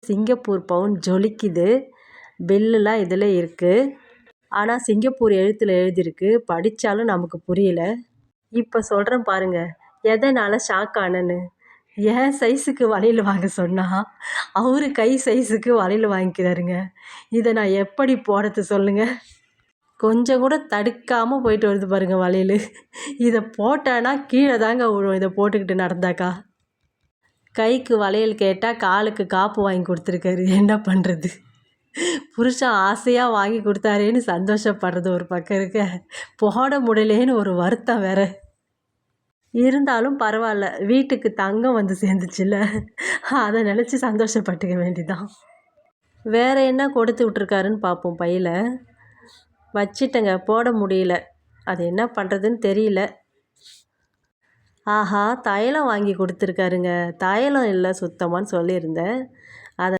Singapore பவுன் ஜொலிக்குது. பில்லுலாம் இதில் இருக்குது. ஆனால் சிங்கப்பூர் எழுத்தில் எழுதியிருக்கு, படித்தாலும் நமக்கு புரியல. இப்போ சொல்கிறேன் பாருங்கள், எதனால் ஷாக் ஆனேன்னு. என் சைஸுக்கு வளையல் வாங்க சொன்னால் அவரு கை சைஸுக்கு வளையல் வாங்கிக்கிறாருங்க. இதை நான் எப்படி போடுறது சொல்லுங்கள்? கொஞ்சம் கூட தடுக்காமல் போயிட்டு வருது பாருங்கள் வளையல். இதை போட்டானா கீழே தாங்க விழும். இதை போட்டுக்கிட்டு நடந்தாக்கா. கைக்கு வளையல் கேட்டால் காலுக்கு காப்பு வாங்கி கொடுத்துருக்காரு. என்ன பண்ணுறது? புருஷன் ஆசையாக வாங்கி கொடுத்தாரேன்னு சந்தோஷப்படுறது ஒரு பக்கம் இருக்க, போட முடியலேன்னு ஒரு வருத்தம் வேற. இருந்தாலும் பரவாயில்ல, வீட்டுக்கு தங்கம் வந்து சேர்ந்துச்சுல்ல, அதை நினச்சி சந்தோஷப்பட்டுக்க வேண்டிதான். வேறு என்ன கொடுத்து விட்ருக்காருன்னு பார்ப்போம். பையில் வச்சிட்டங்க, போட முடியல. அது என்ன பண்ணுறதுன்னு தெரியல. ஆஹா, தைலம் வாங்கி கொடுத்துருக்காருங்க. தைலம் இல்லை சுத்தமானு சொல்லியிருந்தேன்.